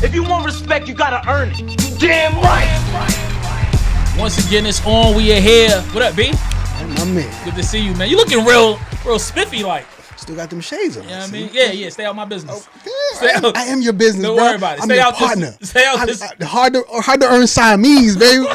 If you want respect, you gotta earn it. You damn right. Once again, it's on. We are here. What up, B? My man. Good to see you, man. You looking real spiffy like. Still got them shades on. You know what I mean? Yeah. Stay out my business. Oh, I am your business, Don't bro. worry about it. I'm Stay your out partner. Stay out this. Hard to earn Siamese, baby.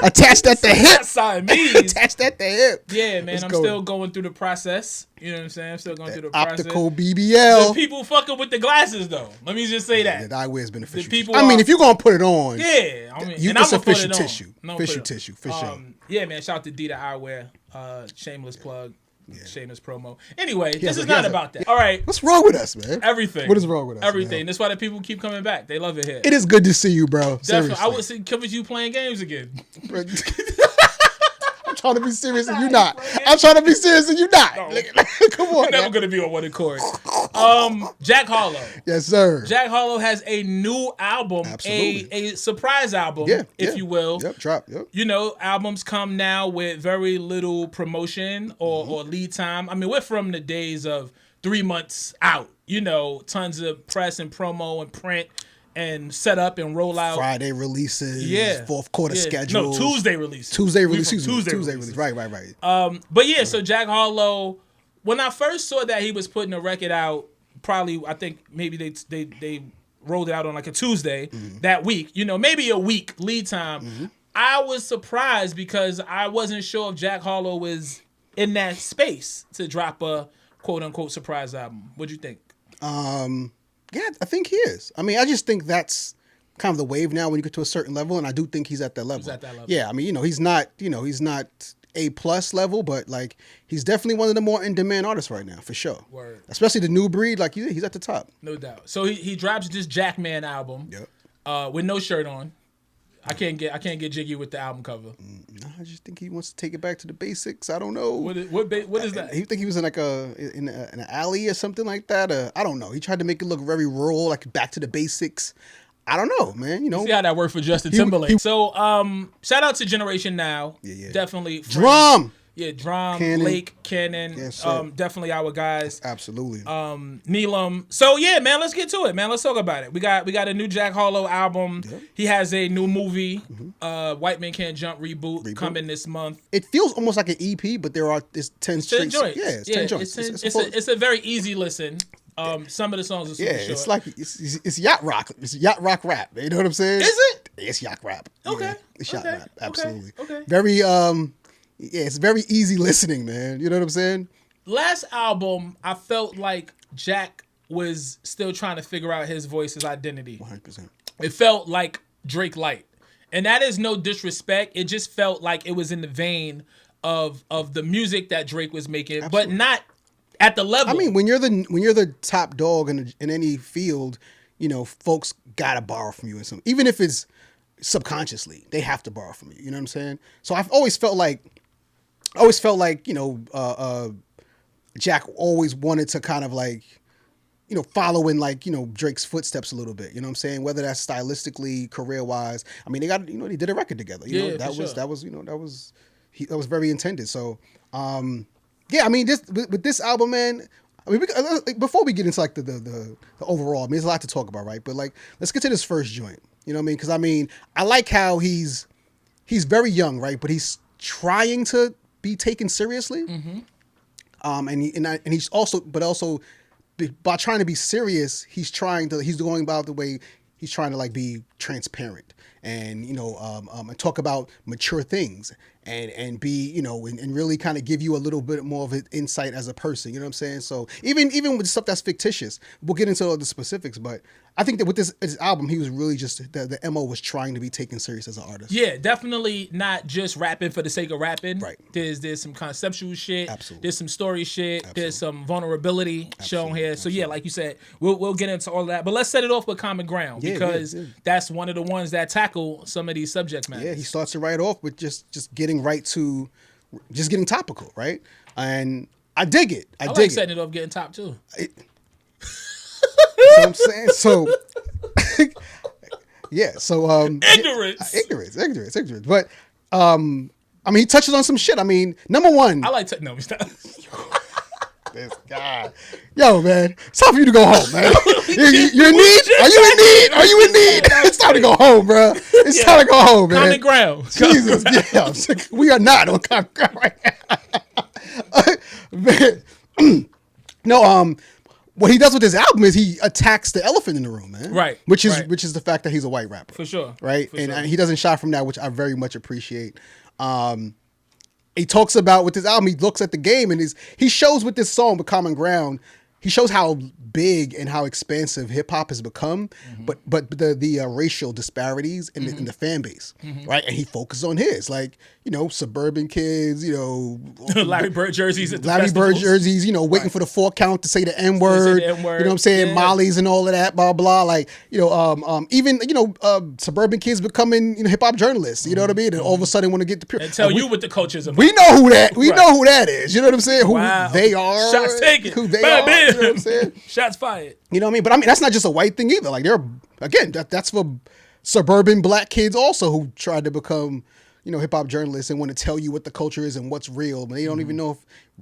Attached at the hip. Siamese. Attached at the hip. Yeah, man. I'm still going through the process. You know what I'm saying? I'm still going through the process. Optical BBL. The people fucking with the glasses, though. Let me just say that. The eyewear is beneficial. I mean, if you're gonna put it on, yeah. I mean, it's official tissue. Official tissue for sure. Yeah, man. Shout out to D the Eyewear. Shameless plug. Yeah. Shameless promo. Anyway, this is not about that. All right. What's wrong with us, man? Everything. What is wrong with us? Everything. Man? That's why the people keep coming back. They love it here. It is good to see you, bro. Definitely. I would say come with you playing games again. I'm trying to be serious and you not. I'm trying to be serious and you not. No. Come on. We're never gonna be on one accord. Jack Harlow. Yes, sir. Jack Harlow has a new album, a surprise album, if you will. Yep, drop. Yep. You know, albums come now with very little promotion or lead time. I mean, we're from the days of 3 months out. You know, tons of press and promo and print and set up and roll out. Friday releases. Yeah. Fourth quarter schedule. No, Tuesday release. Tuesday release. Tuesday release. Right. But yeah, so Jack Harlow, when I first saw that he was putting a record out, probably I think maybe they rolled it out on like a Tuesday that week. You know, maybe a week lead time. I was surprised because I wasn't sure if Jack Harlow was in that space to drop a quote unquote surprise album. What'd you think? Yeah, I think he is. I mean, I just think that's kind of the wave now when you get to a certain level, and I do think he's at that level. He's at that level. Yeah, I mean, he's not A+ level, but like he's definitely one of the more in demand artists right now, for sure. Word. Especially the new breed, like he's at the top. No doubt. So he drops this JACKMAN album. With no shirt on. I can't get jiggy with the album cover. No, I just think he wants to take it back to the basics. I don't know. What is that? He think he was in like in an alley or something like that. I don't know. He tried to make it look very rural, like back to the basics. I don't know, man. You know, see how that worked for Justin Timberlake. So, shout out to Generation Now. Yeah. Definitely. Drum. Yeah, Drum, Cannon. Lake, Cannon, Yes, definitely our guys. Absolutely. Neelam. So yeah, man, let's get to it, man. Let's talk about it. We got a new Jack Harlow album. Yep. He has a new movie, White Man Can't Jump reboot coming this month. It feels almost like an EP, but it's 10 straight joints. Yeah, it's 10 joints. It's a very easy listen. Some of the songs are super short. It's like it's yacht rock. It's yacht rock rap. You know what I'm saying? Is it? It's yacht rap. Okay. Yeah, it's yacht rap. Absolutely. Okay. Very it's very easy listening, man. You know what I'm saying? Last album, I felt like Jack was still trying to figure out his voice, his identity. 100%. It felt like Drake Light. And that is no disrespect. It just felt like it was in the vein of the music that Drake was making, but not at the level. I mean, when you're the top dog in any field, you know, folks gotta borrow from you in some, even if it's subconsciously, they have to borrow from you. You know what I'm saying? So I've always felt like, you know, Jack always wanted to kind of like, you know, follow in like, you know, Drake's footsteps a little bit. You know what I'm saying? Whether that's stylistically, career wise. I mean, they did a record together. You know, that was very intended. So, yeah, I mean, with this album, man. I mean, before we get into like the overall, I mean, there's a lot to talk about, right? But like, let's get to this first joint. You know what I mean? Because I mean, I like how he's very young, right? But he's trying to be taken seriously. And he's also by trying to be serious, he's going about the way he's trying to like be transparent and, you know, and talk about mature things and be, you know, and really kind of give you a little bit more of an insight as a person. You know what I'm saying? So even with stuff that's fictitious, we'll get into all the specifics, but I think that with this album, he was really just, the MO was trying to be taken serious as an artist. Yeah, definitely not just rapping for the sake of rapping. Right. There's some conceptual shit. Absolutely. There's some story shit. Absolutely. There's some vulnerability shown here. So yeah, like you said, we'll get into all of that. But let's set it off with Common Ground because that's one of the ones that tackle some of these subject matters. Yeah, he starts it right off with just getting right to, just getting topical, right? And I dig it. I dig like setting it off getting top too. You know what I'm saying? So, yeah. So, ignorance. But, I mean, he touches on some shit. I mean, number one. I like no, stop. This guy. Yo, man. It's time for you to go home, man. You're in need? Are you in need? Are you in need? It's time to go home, bro. It's time to go home, man. Common ground. Jesus. Yeah, we are not on common ground right now. Man. No, what he does with his album is he attacks the elephant in the room, man. Right. Which is the fact that he's a white rapper. For sure. Right? For and sure. he doesn't shy from that, which I very much appreciate. He talks about with this album, he looks at the game and he shows with this song, with Common Ground, he shows how big and how expansive hip hop has become, but the racial disparities in the fan base, right? And he focuses on his, like, suburban kids, Larry Bird jerseys at the Larry Bird festivals. jerseys, waiting for the 4 count to say the N word. You know what I'm saying? Yeah. Molly's and all of that, blah blah. Like, even suburban kids becoming hip hop journalists. You know what I mean? And all of a sudden want to get the pure And tell you what the culture's about. We know who that. We know who that is. You know what I'm saying? Who they are. Shots taken. Who they Bam, are. bam. You know what I'm saying? Shots fired. You know what I mean? But I mean, that's not just a white thing either. Like, that's for suburban black kids also who tried to become, hip hop journalists and want to tell you what the culture is and what's real, but they don't even know if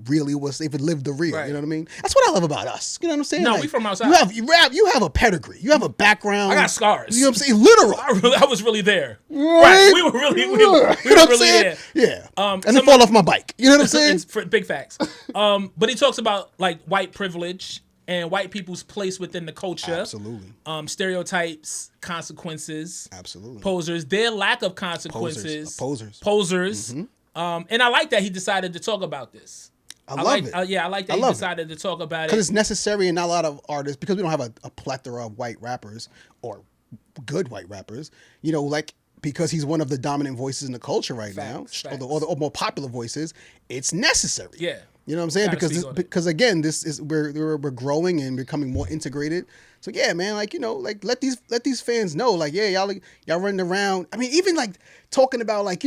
really they've lived the real. Right. You know what I mean? That's what I love about us. You know what I'm saying? No, like, we from outside. You have a pedigree. You have a background. I got scars. You know what I'm saying? Literal. I was really there. Right? We were really, You know what I'm really saying? there. Yeah. And then fall off my bike. You know what I'm saying? It's big facts. But he talks about like white privilege and white people's place within the culture. Absolutely. Stereotypes, consequences. Absolutely. Posers, their lack of consequences. Posers. And I like that he decided to talk about this. I love it. I like that he decided to talk about it. Because it's necessary and not a lot of artists, because we don't have a plethora of white rappers or good white rappers, because he's one of the dominant voices in the culture right now, or the more popular voices, it's necessary. Yeah. You know what I'm saying? Gotta Because again, this is we're growing and becoming more integrated. So yeah, man, let these fans know, like, yeah, y'all running around. I mean, even like talking about like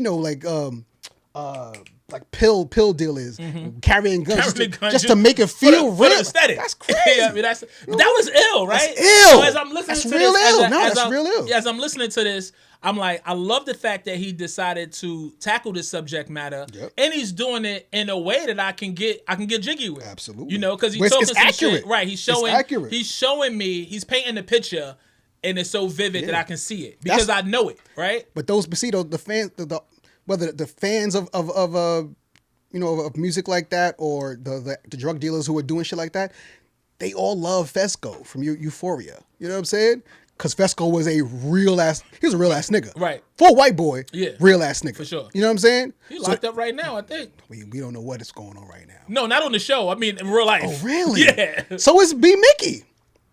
pill dealers carrying guns, just to make it feel real. For the aesthetic. That's crazy. Yeah, I mean, that was ill, right? That's ill. So as I'm listening That's to real this, ill. That's real ill. As I'm listening to this, I'm like, I love the fact that he decided to tackle this subject matter, and he's doing it in a way that I can get jiggy with. Absolutely. Because he's talking some accurate. shit. Right. He's showing me, he's painting the picture, and it's so vivid that I can see it because I know it, right? But the fans, whether the fans of music like that or the drug dealers who are doing shit like that, they all love Fesco from Euphoria. You know what I'm saying? Because Fesco was he was a real ass nigga. Right. For a white boy, real ass nigga. For sure. You know what I'm saying? He's locked up right now, I think. We don't know what is going on right now. No, not on the show. I mean, in real life. Oh, really? Yeah. So is B. Mickey.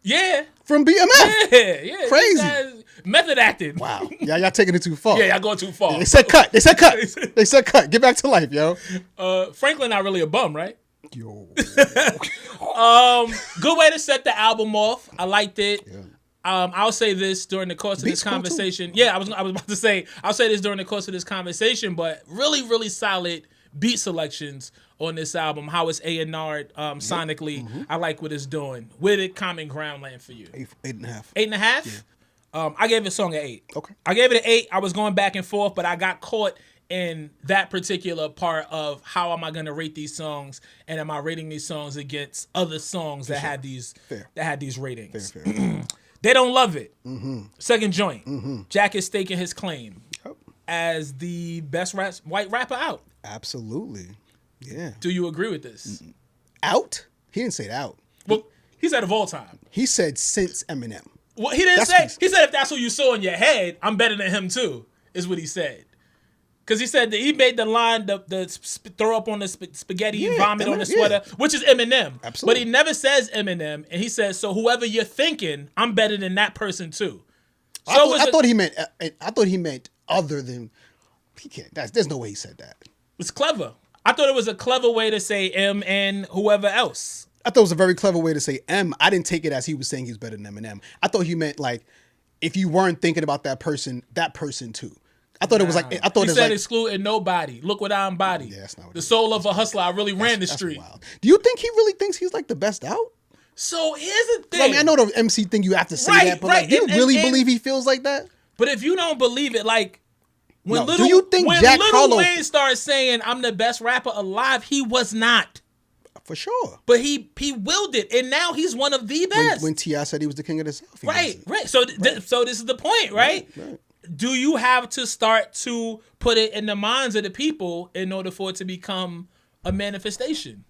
Yeah. From BMF. Yeah. Crazy. Method acting. Wow. Y'all taking it too far. Yeah, y'all going too far. They said cut. They said cut. Get back to life, yo. Franklin not really a bum, right? Yo. Good way to set the album off. I liked it. Yeah. I'll say this during the course of this conversation. Yeah, I was about to say, I'll say this during the course of this conversation, but really, really solid beat selections on this album. How it's A&R'd sonically. I like what it's doing. Where did Common Ground land for you? 8.5. 8.5? Yeah. I gave the song an 8. Okay. I gave it an 8. I was going back and forth, but I got caught in that particular part of how am I going to rate these songs, and am I rating these songs against other songs that had these ratings. Fair. They don't love it. Second joint. Jack is staking his claim as the best white rapper out. Absolutely. Yeah. Do you agree with this? Out? He didn't say it out. Well, he said of all time. He said since Eminem. Well, he didn't say. He said if that's who you saw in your head, I'm better than him too, is what he said. Because he said that he made the line, throw up on the spaghetti and vomit on the sweater, which is Eminem. Absolutely. But he never says Eminem, and he says, so whoever you're thinking, I'm better than that person too. So I thought he meant other than. He can't. There's no way he said that. It's clever. I thought it was a clever way to say M and whoever else. I thought it was a very clever way to say M. I didn't take it as he was saying he's better than Eminem. I thought he meant like if you weren't thinking about that person too. I thought it was like he said excluding nobody. Look what I embody. Yeah, that's not what the soul of a hustler. I really ran the street. Wild. Do you think he really thinks he's like the best out? So here's the thing. I mean, I know the MC thing you have to say that, but like, you really believe he feels like that? But if you don't believe it, like when do you think Jack Harlow Wayne started saying I'm the best rapper alive, he was not. For sure. But he willed it, and now he's one of the best. When T.I. said he was the king of the South. Right. So so this is the point, right? Do you have to start to put it in the minds of the people in order for it to become a manifestation?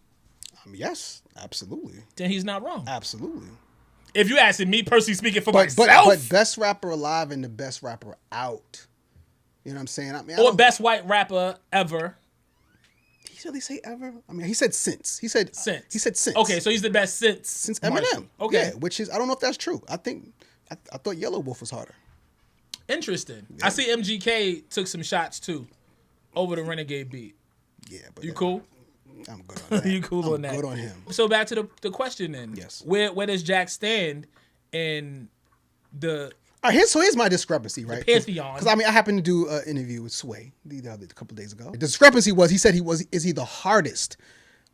Yes, absolutely. Then he's not wrong. Absolutely. If you asking me personally speaking for myself. But best rapper alive and the best rapper out. You know what I'm saying? Or best white rapper ever. Did he really say ever? I mean, he said since. He said since. Okay, so he's the best since Eminem. Marshall. Okay. Yeah, which is, I don't know if that's true. I thought Yellow Wolf was harder. Interesting. Yeah. I see MGK took some shots too over the Renegade beat. Yeah, but you cool? I'm good on that. You cool on that? Good on him. So back to the question then. Yes. Where does Jack stand in the? All right, here's my discrepancy, right? Pantheon. Because I happened to do an interview with Sway a couple days ago. The discrepancy was he said is he the hardest?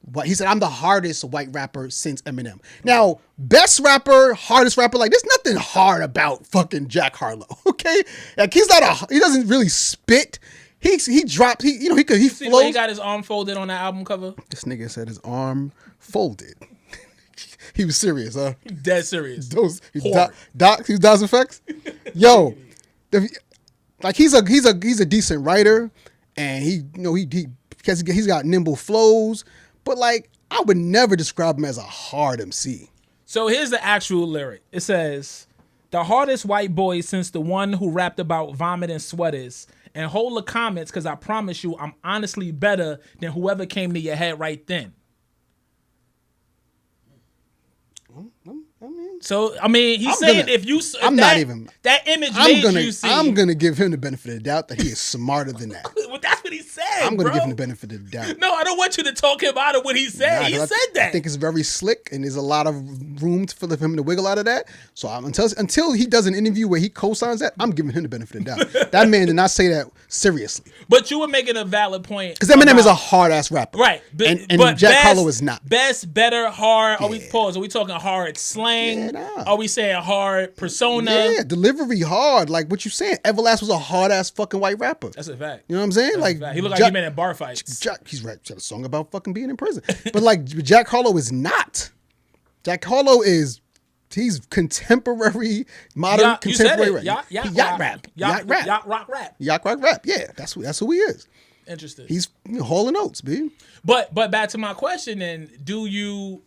But he said I'm the hardest white rapper since Eminem. Now, best rapper, hardest rapper, like there's nothing hard about fucking Jack Harlow. Okay, like he doesn't really spit. He dropped. He flows. See where he got his arm folded on the album cover. This nigga said his arm folded. He was serious, huh? Dead serious. He's Daz Effects. Yo, like he's a decent writer, and he's got nimble flows, but like I would never describe him as a hard MC. So here's the actual lyric. It says, "The hardest white boy since the one who rapped about vomit and sweaters." And hold the comments, because I promise you, I'm honestly better than whoever came to your head right then. He's saying that image made you see. I'm gonna give him the benefit of the doubt that he is smarter than that. Well, that's what he said. I'm gonna give him the benefit of the doubt. No, I don't want you to talk him out of what he said. He said that. I think it's very slick, and there's a lot of room for him to wiggle out of that. So until he does an interview where he co-signs that, I'm giving him the benefit of the doubt. That man did not say that seriously. But you were making a valid point. Because Eminem is a hard ass rapper, right? But Jack Harlow is not. Best, better, hard. Are we talking hard slang? Yeah, Are we saying hard persona? Yeah, delivery hard. Like what you saying? Everlast was a hard ass fucking white rapper. That's a fact. You know what I'm saying? He looked like he been in bar fights. He's got a song about fucking being in prison. But like Jack Harlow is not. Jack Harlow he's contemporary, modern contemporary rap. Yacht rap. Yacht rock rap. Yacht rock rap. Yeah, that's who he is. Interesting. He's hauling oats, B. But back to my question then, do you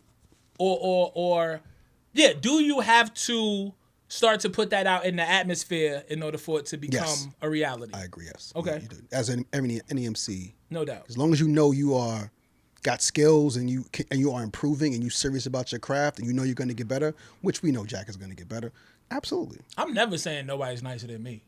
do you have to start to put that out in the atmosphere in order for it to become a reality? I agree, yes. Okay. You do. As any MC. No doubt. As long as you know you are got skills and you are improving and you're serious about your craft and you know you're going to get better, which we know Jack is going to get better. Absolutely. I'm never saying nobody's nicer than me.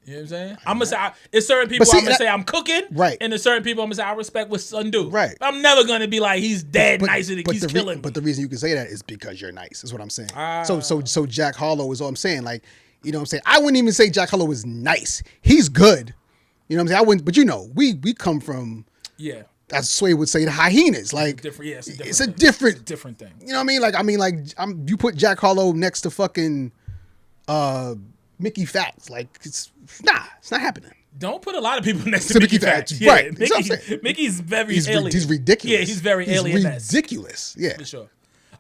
You know what I'm saying? I'm going to say, it's certain people I'm going to say I'm cooking. Right. And there's certain people I'm going to say I respect what son do. Right. I'm never going to be like, he's dead nicer than he's killing me. But the reason you can say that is because you're nice, is what I'm saying. So Jack Harlow is all I'm saying. Like, you know what I'm saying? I wouldn't even say Jack Harlow is nice. He's good. You know what I'm saying? I wouldn't, but you know, we come from, as Sway would say, the hyenas. Like, it's a different thing. You know what I mean? You put Jack Harlow next to fucking Mickey Facts. Like, it's not happening. Don't put a lot of people next to Mickey Facts. Right. Mickey's very alien. He's ridiculous. Yeah, he's very alien. Ridiculous. Yeah. For sure.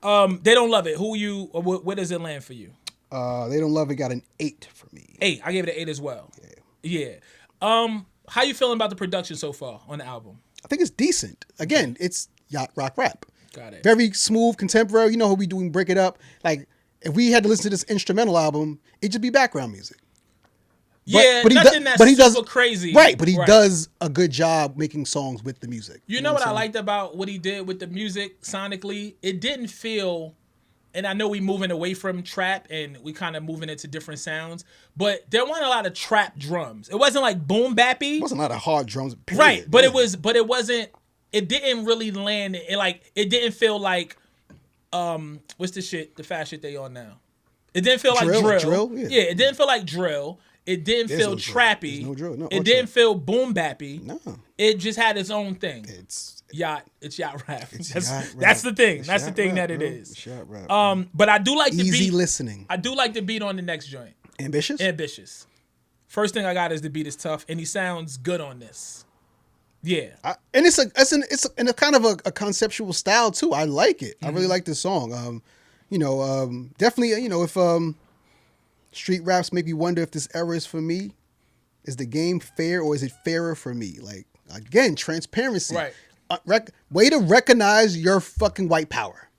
They Don't Love It. Where does it land for you? They Don't Love It got an 8 for me. 8. I gave it an 8 as well. Yeah. How you feeling about the production so far on the album? I think it's decent. Again, it's yacht rock rap. Got it. Very smooth, contemporary. You know how we do, break it up. Like, if we had to listen to this instrumental album, it'd just be background music. But he does super crazy. Right, but he does a good job making songs with the music. You know what I liked about what he did with the music sonically? It didn't feel, and I know we moving away from trap and we kind of moving into different sounds, but there weren't a lot of trap drums. It wasn't like boom bappy. It wasn't a lot of hard drums. Period. Right, but it wasn't, it didn't really land, it didn't feel like, what's the fast shit they on now? It didn't feel like drill. Yeah, it didn't feel like drill. It didn't feel trappy. No drill. No, it didn't feel boom bappy. No. It just had its own thing. It's yacht rap. That's the thing. That's the thing that it is. It's yacht rap. But I do like the beat. Easy listening. I do like the beat on the next joint. Ambitious? First thing I got is the beat is tough, and he sounds good on this. Yeah. And it's in a kind of a conceptual style too. I like it. I really like this song. Definitely, if street raps make me wonder if this era is for me. Is the game fair or is it fairer for me? Like, again, transparency. Right. Way to recognize your fucking white power.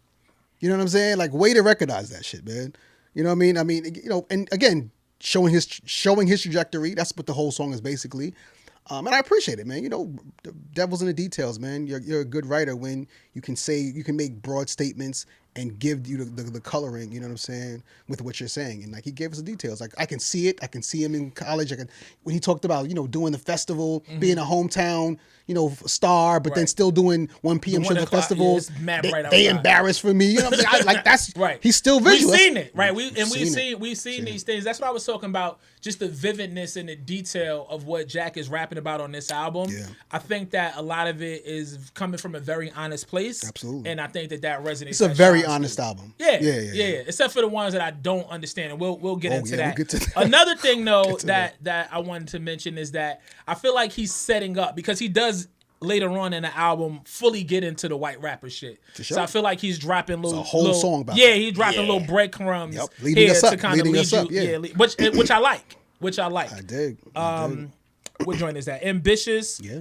You know what I'm saying? Like, way to recognize that shit, man. You know what I mean? And again, showing his trajectory. That's what the whole song is basically. And I appreciate it, man. The devil's in the details, man. You're a good writer when you can make broad statements and give you the coloring, you know what I'm saying, with what you're saying. And like he gave us the details. Like I can see it. I can see him in college. When he talked about, doing the festival, being a hometown, star, but then still doing 1 p.m. shows at the festival. They embarrassed for me. You know what I'm saying? Like that's right. He's still visual. We've seen it, right? We've seen these things. That's what I was talking about. Just the vividness and the detail of what Jack is rapping about on this album. Yeah. I think that a lot of it is coming from a very honest place. Absolutely. And I think that resonates. It's a very honest album. Yeah. Except for the ones that I don't understand, and we'll get into that. We'll get to that. Another thing though that I wanted to mention is that I feel like he's setting up, because he does later on in the album fully get into the white rapper shit. Sure. So I feel like he's dropping little song about he's dropping little breadcrumbs leading us up, to kind of lead you. Which I like. I dig. What joint is that? Ambitious. Yeah.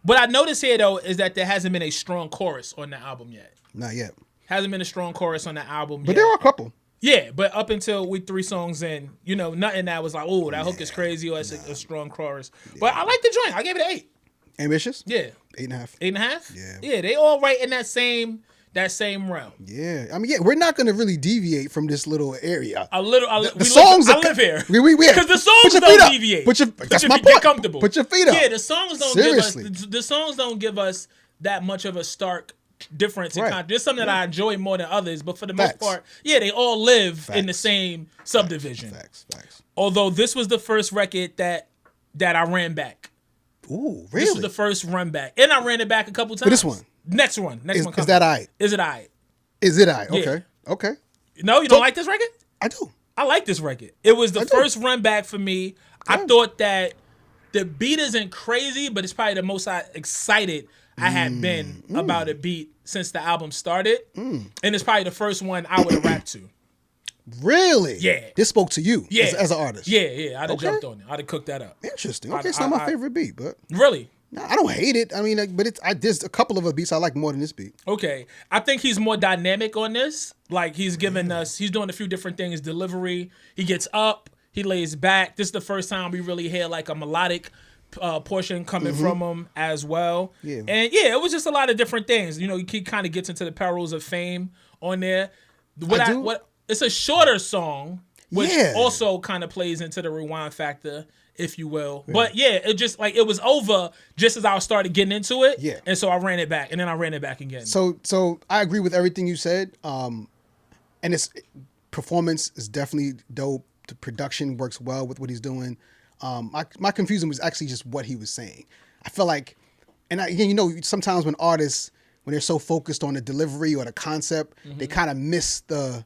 What I noticed here though is that there hasn't been a strong chorus on the album yet. Not yet. Hasn't been a strong chorus on the album but yet. There are a couple. Yeah, but up until we 3 songs in, nothing that was like, oh, that hook is crazy or it's a strong chorus. Yeah. But I like the joint. I gave it an 8. Ambitious? Yeah. 8.5. 8.5? Yeah. Yeah, they all right in that same realm. Yeah. I mean, we're not going to really deviate from this little area. I live here. Because the songs don't deviate. That's my point. Comfortable. Put your feet up. Yeah, the songs don't give us that much of a stark difference in content. There's something that I enjoy more than others, but for the most part, they all live in the same subdivision. Facts. Although this was the first record that I ran back. Ooh, really? This was the first run back. And I ran it back a couple times. For this one? Next one. Is that aight? Is it aight? Is it aight? Yeah. Okay. No, you don't like this record? I do. I like this record. It was the first run back for me. Yeah. I thought that the beat isn't crazy, but it's probably the most excited I had been about a beat since the album started. And it's probably the first one I would have rapped to. Really? Yeah. This spoke to you as an artist? Yeah. I'd have jumped on it. I'd have cooked that up. Interesting. Okay, it's not my favorite beat, but... Really? No, I don't hate it. I mean, but there's a couple of the beats I like more than this beat. Okay. I think he's more dynamic on this. Like, he's doing a few different things. Delivery. He gets up. He lays back. This is the first time we really hear, like, a melodic portion coming from him as well. Yeah. And, it was just a lot of different things. He kind of gets into the perils of fame on there. It's a shorter song, which also kind of plays into the rewind factor, if you will. Yeah. But it just it was over just as I started getting into it. Yeah. And so I ran it back, and then I ran it back again. So I agree with everything you said. And its performance is definitely dope. The production works well with what he's doing. My confusion was actually just what he was saying. I feel like, and sometimes when artists, when they're so focused on the delivery or the concept, they kind of miss the.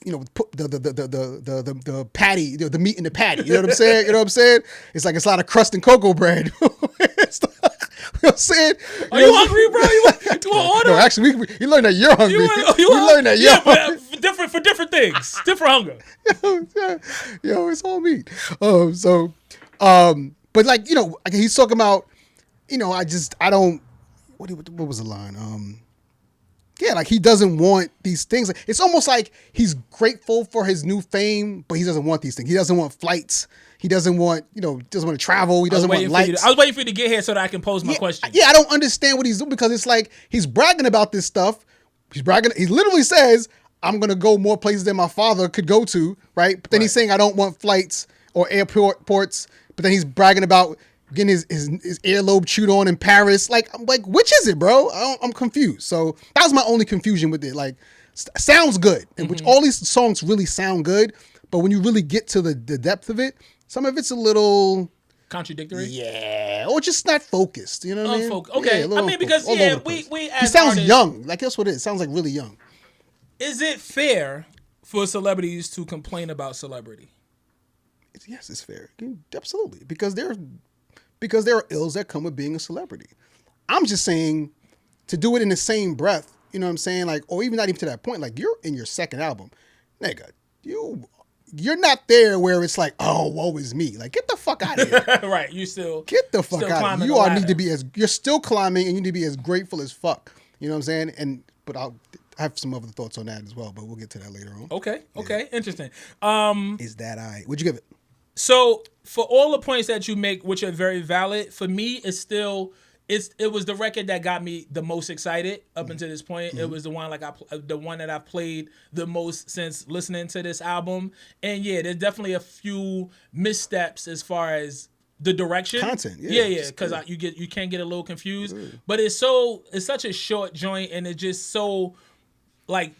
The patty, the meat in the patty. You know what I'm saying? It's like it's a lot of crust and cocoa bread. You know what I'm saying? Are you hungry, bro? You want order? No, actually, you learned that you're hungry. You learned that you're hungry. But for different things, different hunger. Yo, it's all meat. But he's talking about, I don't. What was the line? He doesn't want these things. It's almost like he's grateful for his new fame, but he doesn't want these things. He doesn't want flights. He doesn't want, doesn't want to travel. He doesn't want lights. I was waiting for you to get here so that I can pose my question. Yeah, I don't understand what he's doing, because it's like he's bragging about this stuff. He's bragging. He literally says, I'm going to go more places than my father could go to, right? But then he's saying, I don't want flights or airports. But then he's bragging about getting his earlobe chewed on in Paris. I'm like, which is it, bro? I'm confused. So that was my only confusion with it. Sounds good. And which all these songs really sound good. But when you really get to the depth of it, some of it's a little contradictory. Yeah. Or just not focused. You know what I mean? Okay. Yeah, because we as he sounds artists, young. That's what it is. It sounds like really young. Is it fair for celebrities to complain about celebrity? Yes, it's fair. Absolutely. Because they're because there are ills that come with being a celebrity. I'm just saying to do it in the same breath, you know what I'm saying? Like, or even not even to that point, like you're in your second album, nigga, you're not there where it's like, oh, woe is me. Like, get the fuck out of here. Right. You still get the fuck out of here. You need to be you're still climbing and you need to be as grateful as fuck. You know what I'm saying? But I have some other thoughts on that as well, but we'll get to that later on. Okay. Interesting. Is that What'd you give it? So for all the points that you make, which are very valid, for me, it was the record that got me the most excited up until this point. It was the one that I've played the most since listening to this album. And yeah, there's definitely a few missteps as far as the direction, content. Yeah, because you can get a little confused. But it's such a short joint, and it's just so like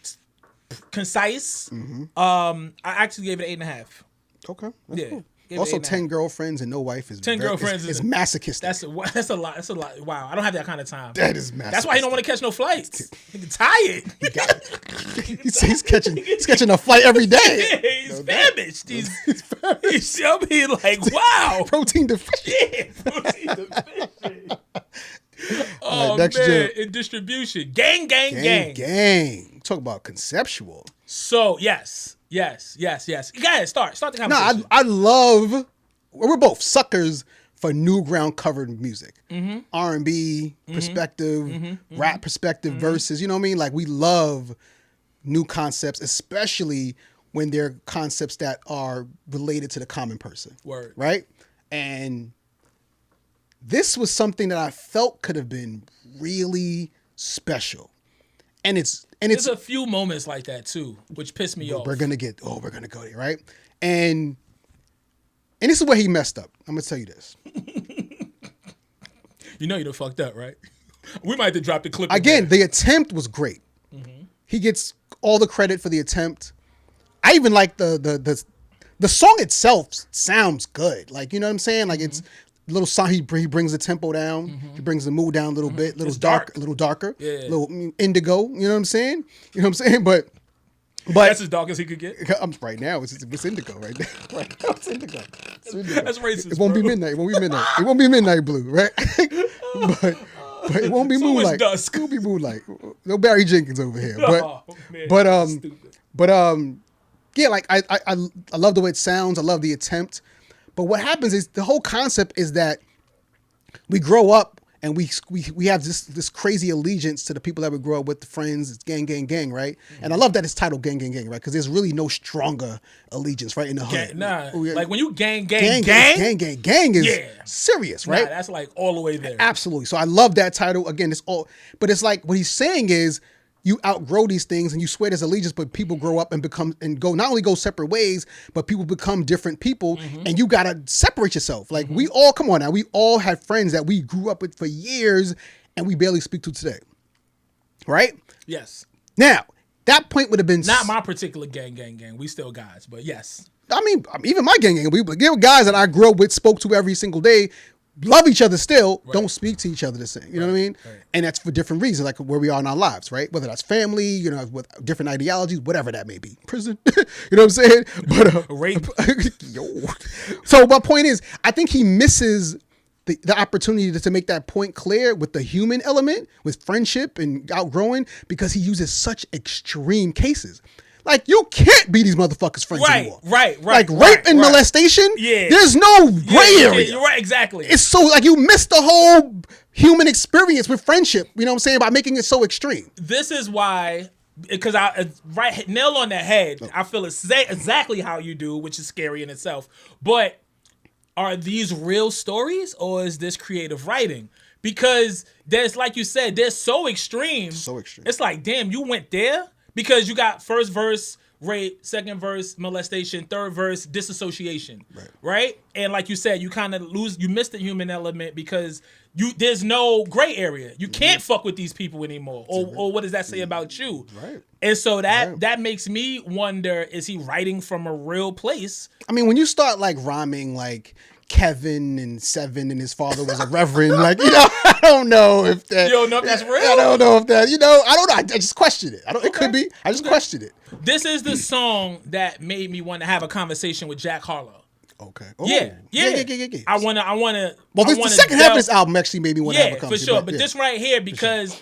concise. I actually gave it 8.5. Okay, that's cool. Give Also, it 10 girlfriends and no wife is 10 girlfriends is masochistic. That's a lot. That's a lot. Wow, I don't have that kind of time. That is masochistic. That's why he don't want to catch no flights. He's tired. He's catching a flight every day. Yeah, he's famished. He's like, wow. Protein deficient. Yeah, protein deficient. Oh, next man. jam. In distribution. Gang. Talk about conceptual. So, yes. Go ahead, start the conversation. I love, we're both suckers for new ground covered music. R&B perspective, rap perspective verses, you know what I mean? Like, we love new concepts, especially when they're concepts that are related to the common person. Word. Right? And this was something that I felt could have been really special. And it's a few moments like that too, which pissed me off. We're gonna go there, right? And this is where he messed up. I'm gonna tell you this. You know you done fucked up, right? We might have to drop the clip again. The attempt was great. He gets all the credit for the attempt. I even like the song itself sounds good. Like, you know what I'm saying? Like it's a little song. He brings the tempo down. He brings the mood down a little bit. A little darker. Yeah. A little indigo. You know what I'm saying? But that's as dark as he could get. Right now it's indigo right now. Right now it's indigo. That's racist. It won't be midnight. It won't be midnight blue, right? but it won't be moonlight. Dusk. It won't be moonlight. No Barry Jenkins over here. Yeah, like I love the way it sounds. I love the attempt. But what happens is the whole concept is that we grow up and we have this crazy allegiance to the people that we grow up with, the friends. It's gang, right? And I love that it's titled gang, right? Because there's really no stronger allegiance, right, in the hood. Like when you gang is serious, right? That's like all the way there. Absolutely. So I love that title. Again, but it's like what he's saying is, you outgrow these things and you swear there's allegiance, but people grow up and not only go separate ways, but people become different people, and you gotta separate yourself. Like we all had friends that we grew up with for years and we barely speak to today. Right? Yes. Now, that point would have been not my particular gang. We still guys, but yes. I mean, even my gang, we were guys that I grew up with, spoke to every single day. Love each other still, don't speak to each other the same. You know what I mean? Right. And that's for different reasons, like where we are in our lives, right? Whether that's family, with different ideologies, whatever that may be. Prison, you know what I'm saying? But rape. So my point is, I think he misses the opportunity to make that point clear with the human element, with friendship and outgrowing, because he uses such extreme cases. Like, you can't be these motherfuckers friends anymore. Right. Like, rape and molestation, there's no gray area. You're right, exactly. It's so, like, you miss the whole human experience with friendship, you know what I'm saying, by making it so extreme. This is why, because nail on the head, I feel exactly how you do, which is scary in itself. But are these real stories, or is this creative writing? Because there's, like you said, they're so extreme. It's like, damn, you went there? Because you got first verse, rape, second verse, molestation, third verse, disassociation, right? And like you said, you kind of you miss the human element because there's no gray area. You can't fuck with these people anymore. Or what does that say about you? Right. And so that makes me wonder, is he writing from a real place? I mean, when you start like rhyming like Kevin and Seven and his father was a reverend, like, I don't know if that. You don't know if that's real? I don't know if that, I don't know. I just question it. It could be. I just question it. This is the song that made me want to have a conversation with Jack Harlow. Okay. Yeah. I wanna. Well, the second half of this album actually made me want to have a for conversation. sure. But this right here, because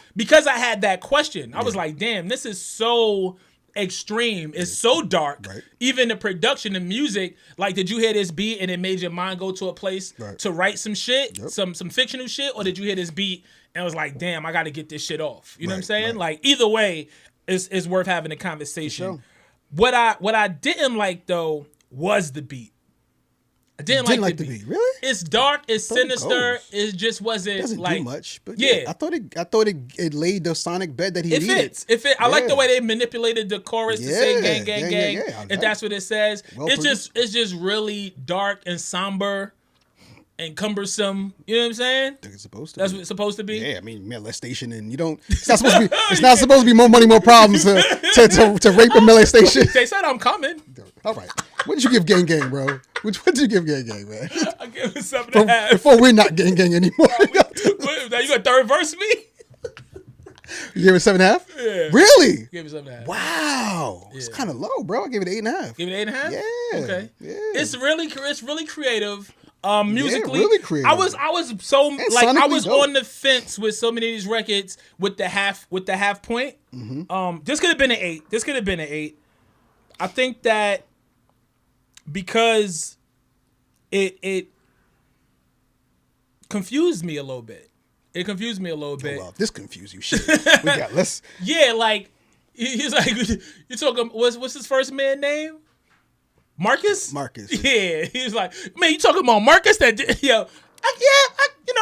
I had that question, I was like, damn, this is so extreme. It's so dark. Right. Even the production and music, like, did you hear this beat and it made your mind go to a place to write some shit, some fictional shit, or did you hear this beat and it was like, damn, I got to get this shit off? You know what I'm saying? Like, either way, it's worth having a conversation. Sure. What I didn't like though was the beat. I didn't like the beat. Really? It's dark. It's sinister. It just wasn't doesn't like do much. But yeah, I thought it laid the sonic bed that he needed. It fits. I like the way they manipulated the chorus to say "gang, gang, gang." Yeah. If that's what it says, it's just really dark and somber and cumbersome. You know what I'm saying? I think it's supposed to. That's what it's supposed to be. Yeah, I mean, molestation, and you don't. It's not supposed to be. It's not supposed to be more money, more problems to rape and molestation. They said I'm coming. All right. What did you give Gang Gang, bro? What did you give Gang Gang, man? I give it 7.5. Before we're not Gang Gang anymore. Now you gonna third verse me? You gave it 7.5? Yeah. Really? Give it 7.5. Wow. It's kind of low, bro. I gave it 8.5. Give it 8.5? Yeah. Okay. Yeah. It's really creative. Musically, really creative. I was so And like I sonically was dope. on the fence with so many of these records with the half point. Mm-hmm. This could have been an 8. This could have been an 8. I think that because it confused me a little bit. It confused me a little bit. Well, this confused you. Shit. Let's. Yeah, like he's like, you talking? What's his first man name? Marcus. Yeah, he was like, man, you talking about Marcus? That you know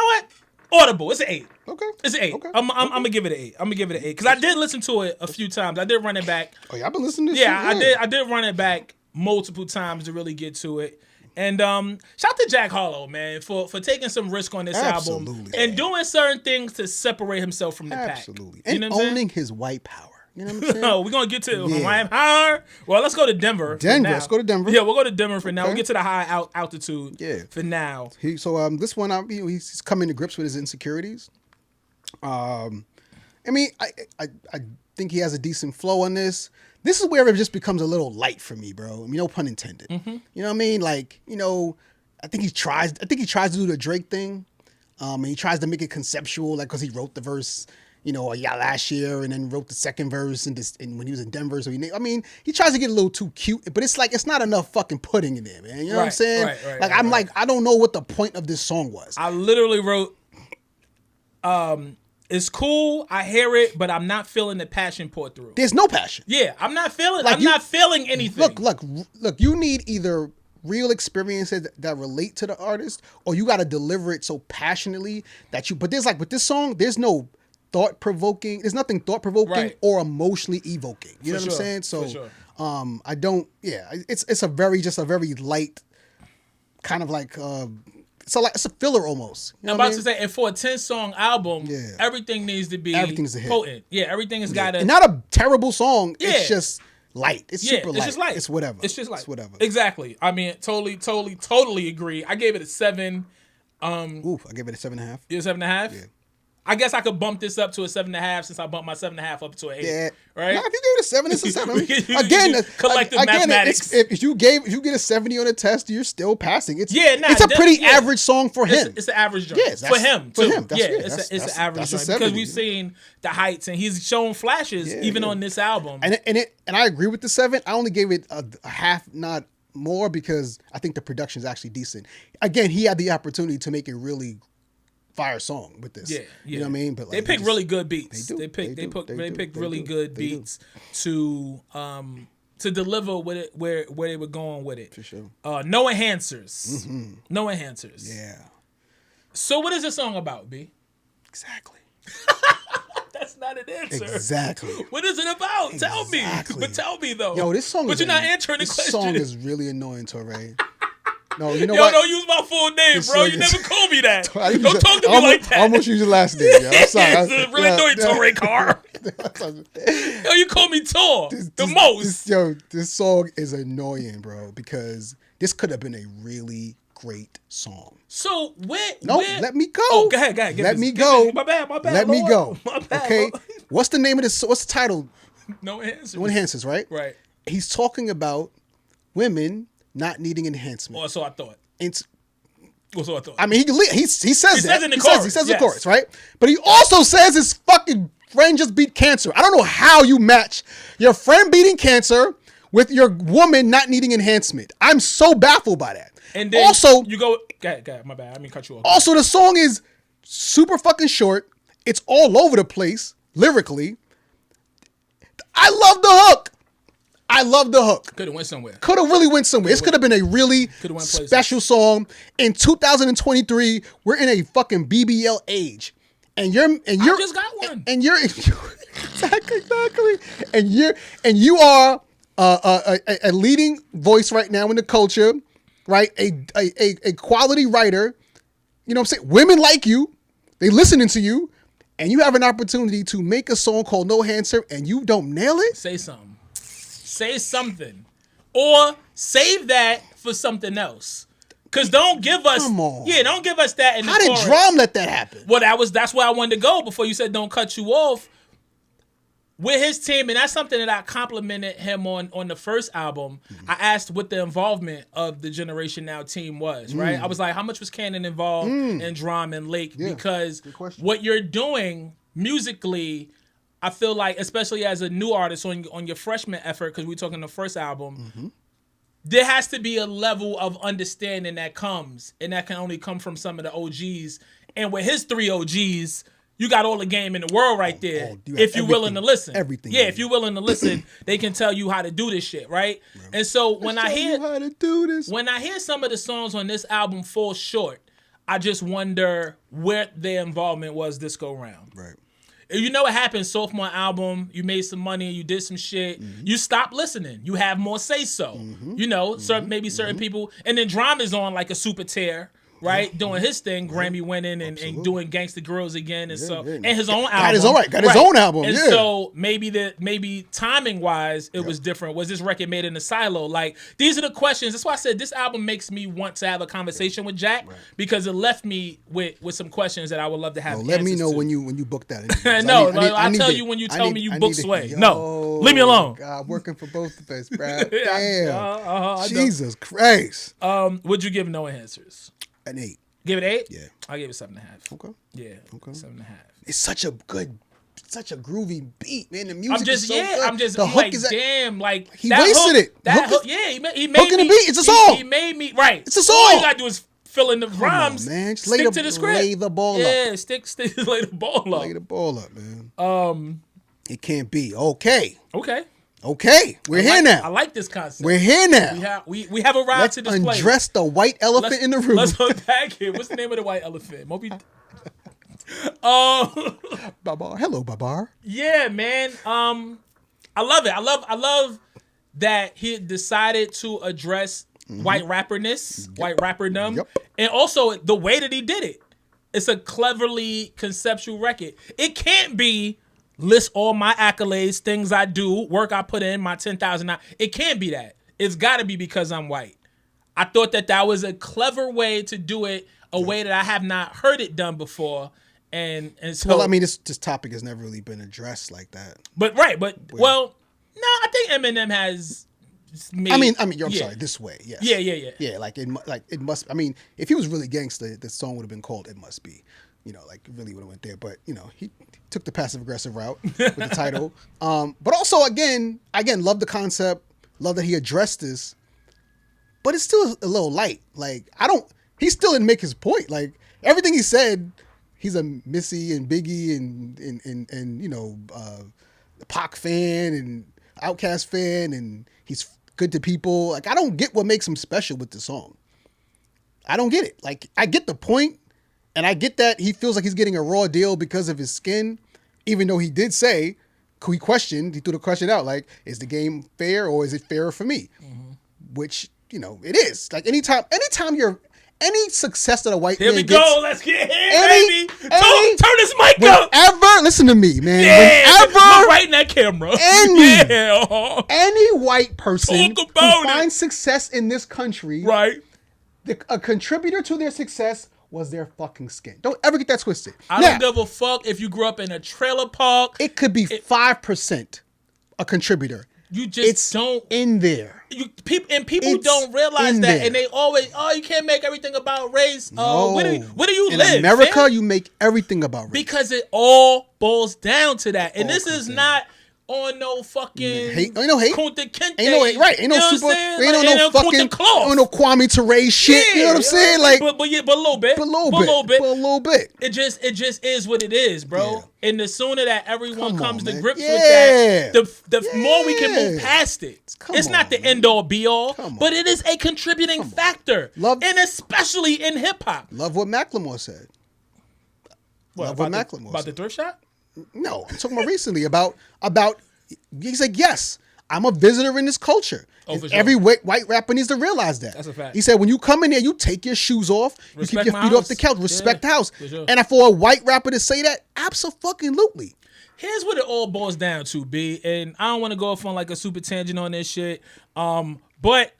what? Audible. It's an 8. Okay. It's an 8. Okay. I'm gonna give it an 8. I'm gonna give it an 8 because I did listen to it a few times. I did run it back. Oh yeah, I've been listening to this. Yeah, shit, I did run it back multiple times to really get to it. And shout out to Jack Harlow, man, for taking some risk on this album and doing certain things to separate himself from the pack. Absolutely. You know And what I'm owning his white power. You know what I'm saying? No, we're gonna get to Miami higher. Well, let's go to Denver. Let's go to Denver. Yeah, we'll go to Denver for now. We'll get to the high altitude. Yeah. For now. This one, he's coming to grips with his insecurities. I mean, I think he has a decent flow on this. This is where it just becomes a little light for me, bro. I mean, no pun intended. Mm-hmm. You know what I mean? Like, I think he tries to do the Drake thing. And he tries to make it conceptual, like, because he wrote the verse, last year, and then wrote the second verse, and when he was in Denver. So he tries to get a little too cute, but it's like it's not enough fucking pudding in there, man. You know what I'm saying? Right, I don't know what the point of this song was. I literally wrote, it's cool, I hear it, but I'm not feeling the passion poured through. There's no passion. Yeah, I'm not feeling anything. Look, you need either real experiences that relate to the artist, or you got to deliver it so passionately that but with this song, there's no there's nothing thought-provoking or emotionally evoking. You know what I'm saying? So, I don't, it's a very light kind of like, it's a filler almost. You know I'm about to say, and for a 10-song album, everything needs to be potent. Yeah, everything has got to. And not a terrible song. Yeah. It's just light. It's super light. It's just light. It's whatever. It's just light. It's whatever. Exactly. I mean, totally agree. I gave it a 7. I gave it a 7.5. You a 7.5? Yeah. I guess I could bump this up to a 7.5 since I bumped my 7.5 up to an 8. Yeah. Right? No, if you gave it a 7, it's a 7. Again, collective mathematics. If you get a 70 on a test, you're still passing. It's a pretty average song for him. It's an average joint. Yes, for him, too. It's an average joint. 70, because we've seen the heights, and he's shown flashes even on this album. And I agree with the 7. I only gave it a half, not more, because I think the production is actually decent. Again, he had the opportunity to make it really fire song with this. You know what I mean? But they pick really good beats. They picked really good beats to deliver with it where they were going with it. For sure. No enhancers. Mm-hmm. No enhancers. Yeah. So what is this song about, B? Exactly. That's not an answer. Exactly. What is it about? Exactly. Tell me. But tell me though. Yo, this song. But you're not answering the question. This song is really annoying, Torae. No, you know what? Don't use my full name, bro. You never called me that. Don't talk to me like that. I almost used your last name. Yo. I'm sorry. It's really annoying, Torae Carr. Yo, you call me Tor the most. This song is annoying, bro, because this could have been a really great song. So let me go. Oh, go ahead. Let me go. My bad. Let me go. My bad. Okay. What's the name of this? What's the title? No Enhancers. No Enhancers, right? Right. He's talking about women not needing enhancement. Or so I thought. Or so I thought. I mean, he says that. Says in the chorus. He says yes. the chorus, right? But he also says his fucking friend just beat cancer. I don't know how you match your friend beating cancer with your woman not needing enhancement. I'm so baffled by that. And then also, you go ahead, my bad. I mean cut you off. Also, the song is super fucking short. It's all over the place lyrically. I love the hook. Could have went somewhere. Could have really went somewhere. This could have been a really special song. In 2023, we're in a fucking BBL age, and you're I just got one. And you're exactly. And you are a leading voice right now in the culture, right? A quality writer. You know what I'm saying? Women like you. They listening to you, and you have an opportunity to make a song called No Answer, and you don't nail it. Say something. Or save that for something else. Cause don't give us don't give us that in the chorus. How did Drum let that happen? Well, that's where I wanted to go before you said don't cut you off. With his team, and that's something that I complimented him on the first album. I asked what the involvement of the Generation Now team was, right? I was like, how much was Cannon involved and Drum and Lake? Yeah, because what you're doing musically, I feel like, especially as a new artist on your freshman effort, because we're talking the first album, there has to be a level of understanding that comes, and that can only come from some of the OGs. And with his 3 OGs, you got all the game in the world right there. If you're willing to listen. Everything. Yeah, if you're willing to listen, they can tell you how to do this shit, right? And so when I hear some of the songs on this album fall short, I just wonder where their involvement was this go round. Right. You know what happened? Sophomore album, you made some money, you did some shit. You stopped listening. You have more say so. You know, certain people. And then Drum is on like a super tear, right? Doing his thing, Grammy winning and doing Gangsta Girls again, and and his own album. Got his own album. And so maybe timing wise, it was different. Was this record made in a silo? Like, these are the questions. That's why I said this album makes me want to have a conversation with Jack, because it left me with some questions that I would love to have. Let me know when you book that. I'll tell you when you tell me you book Sway. No, leave me alone. God, working for both of us, bro. Damn. Jesus Christ. Would you give No Enhancers? An 8. Give it 8? Yeah. I'll give it 7.5. Okay. Yeah. Okay. 7.5. It's such a groovy beat, man. The music is so good. The hook is damn, like he wasted it. That hook, yeah, he made hook in the beat. It's a song. He made me right. It's a song. All you gotta do is fill in the rhymes, man. Just stick to the script. Lay the ball up. Yeah, stick, lay the ball up. Lay the ball up, man. It can't be. Okay. We're here now. I like this concept. We're here now. We have arrived to this place. Let's undress the white elephant in the room. Let's unpack it. What's the name of the white elephant? Moby. Babar. Hello, Babar. Yeah, man. I love it. I love that he decided to address white rapperness, white rapperdom, and also the way that he did it. It's a cleverly conceptual record. It can't be list all my accolades, things I do, work I put in, my 10,000 hours. It can't be that. It's got to be because I'm white. I thought that was a clever way to do it, a way that I have not heard it done before. And so, well, I mean, this topic has never really been addressed like that. Well, I think Eminem has. Made, I'm sorry, this way, yes. Yeah. Like it must. I mean, if he was really gangster, the song would have been called "It Must Be." You know, like really would have went there. But he took the passive aggressive route with the title. But also again, love the concept. Love that he addressed this. But it's still a little light. Like he still didn't make his point. Like everything he said, he's a Missy and Biggie and Pac fan and Outkast fan, and he's good to people. Like I don't get what makes him special with the song. I don't get it. Like I get the point. And I get that he feels like he's getting a raw deal because of his skin, even though he did say, he threw the question out, like, is the game fair or is it fairer for me? Which, it is. Like anytime any success that a white man gets. Here we go, let's get here, baby. Turn this mic up. Listen to me, man. Yeah, look right in that camera. Any white person who finds success in this country, right? A contributor to their success was their fucking skin. Don't ever get that twisted. I don't give a fuck if you grew up in a trailer park. It could be 5% a contributor. You just It's don't in there. People It's don't realize in that, there. and they always, you can't make everything about race. No. Where do you in live? America, fam? you make everything about race. Because it all boils down to that, and all this comes is down. not on no fucking Ain't no hate. Kunta Kinte. Ain't no hate, right? Ain't no You know what I'm super. saying? Ain't Like, no fucking. Kunta Ain't no Kwame Ture shit. You know what I'm saying? Like, but a little bit, a little bit. It just is what it is, bro. Yeah. And the sooner that everyone Come comes on, to man. grips Yeah. with that, the more we can move past it. Come It's not on, the man. end all be all, Come but on. it is a contributing factor. And especially in hip hop. Love what Macklemore said. Love what Macklemore said. About the thrift shop? No, I'm talking about recently about. He's like, yes, I'm a visitor in this culture. Oh, for sure. Every white rapper needs to realize that. That's a fact. He said, when you come in here, you take your shoes off, you Respect keep your my feet off house. the couch, respect the house. For sure. And for a white rapper to say that, absolutely. Here's what it all boils down to, B. And I don't want to go off on like a super tangent on this shit. But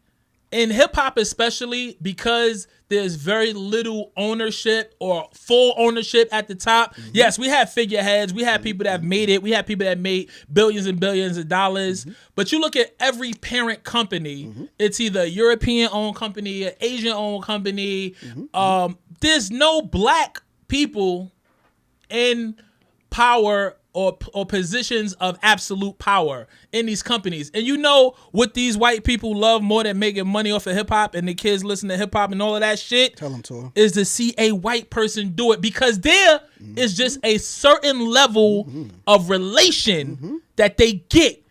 in hip hop, especially because there's very little ownership or full ownership at the top. Mm-hmm. Yes, we have figureheads. We have people that have made it. We have people that made billions and billions of dollars. Mm-hmm. But you look at every parent company, it's either a European-owned company, an Asian-owned company. There's no black people in power or positions of absolute power in these companies. And you know what these white people love more than making money off of hip-hop and the kids listen to hip-hop and all of that shit? Tell them to. Is to see a white person do it, because there is just a certain level of relation that they get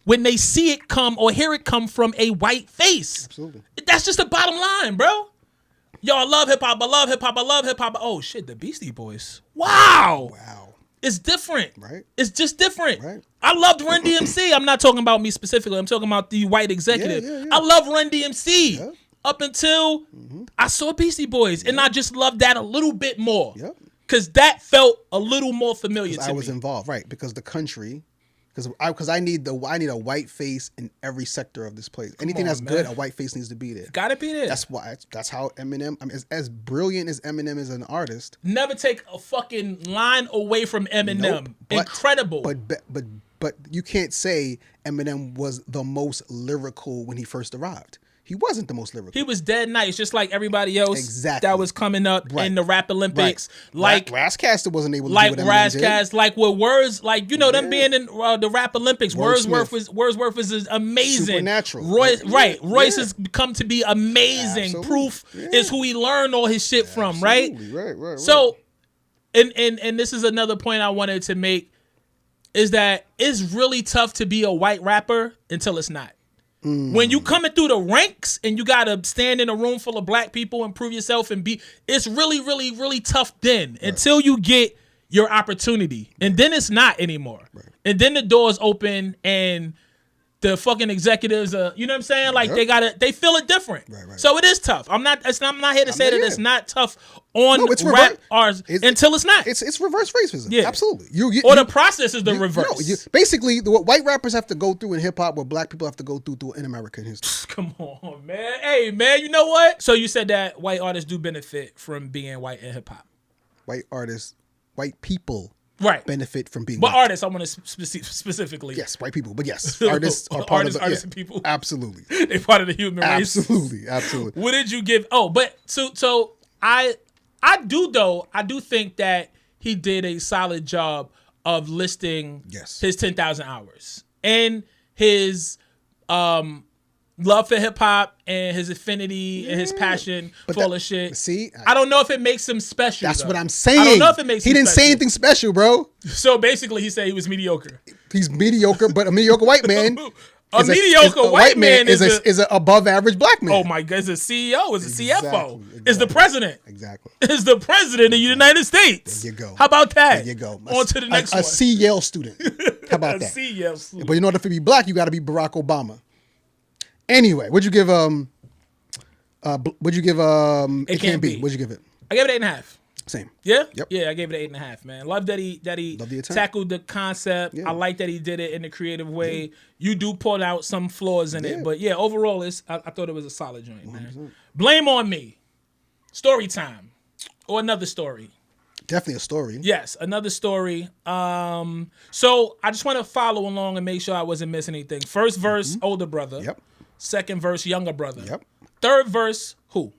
when they see it come or hear it come from a white face. Absolutely. That's just the bottom line, bro. Yo, I love hip-hop, I love hip-hop, I love hip-hop. Oh, shit, the Beastie Boys. Wow. It's different. Right. It's just different. Right. I loved Run DMC. I'm not talking about me specifically. I'm talking about the white executive. Yeah. I love Run DMC Yep. up until I saw Beastie Boys, and I just loved that a little bit more. Yep. Because that felt a little more familiar to me. I was involved, right? Because the country, because I need a white face in every sector of this place. Anything that's good, a white face needs to be there. Gotta be there. That's why. That's how Eminem. I mean, as brilliant as Eminem is an artist, Never take a fucking line away from Eminem. Nope. Incredible. But you can't say Eminem was the most lyrical when he first arrived. He wasn't the most lyrical. He was dead nice, just like everybody else Exactly. that was coming up Right. in the Rap Olympics. Right. Like Razzcaster wasn't able to like do what Eminem did. Razzcast, like with words, like you know them Yeah. being in the Rap Olympics. Wordsmith. Wordsworth is amazing. Supernatural. Royce, Yeah. right? Royce Yeah. has come to be amazing. Absolutely. Proof Yeah. is who he learned all his shit from, right? Absolutely. Right. So, and this is another point I wanted to make, is that it's really tough to be a white rapper until it's not. When you coming through the ranks and you gotta stand in a room full of black people and prove yourself and it's really, really, really tough then until you get your opportunity. And then it's not anymore. Right. And then the doors open and the fucking executives, you know what I'm saying? Like they feel it different. Right. So it is tough. I'm not here to say that it's not tough on rap artists until it's not. It's reverse racism. Yeah. Absolutely. The process is the reverse. No, basically, what white rappers have to go through in hip hop, what black people have to go through in American history. Come on, man. Hey, man, you know what? So you said that white artists do benefit from being white in hip hop. White people benefit from being but white. Artists, I want to specifically. Yes, white people. But yes, artists are part of the... Artists and people. Absolutely. They're part of the human race. Absolutely. What did you give? Oh, but so I do think that he did a solid job of listing his 10,000 hours and his love for hip hop and his affinity and his passion for all the shit. See, I don't know if it makes him special. That's though. what I'm saying. I don't know if it makes him He didn't special. say anything special, bro. So basically, he said he was mediocre. He's mediocre, but a mediocre white man. A mediocre white man is an above average black man. Oh my God! Is a CEO? Is a CFO? Exactly. Is the president? Exactly. Is the president of the United States? There you go. How about that? There you go. On to the next one. A C Yale student. How about that? C Yale student. But in order to be black, you got to be Barack Obama. Anyway, what'd you give It Can't Be? What'd you give it? I gave it 8.5. Same. Yeah? Yep. Yeah, I gave it 8.5, man. Love that he tackled the concept. Yeah. I like that he did it in a creative way. Yeah. You do point out some flaws in it, but yeah, overall, I thought it was a solid joint, 100%. Man. Blame on Me. Story time. Or another story. Definitely a story. Yes, another story. So I just want to follow along and make sure I wasn't missing anything. First verse, older brother. Yep. Second verse, younger brother. Yep. Third verse, who?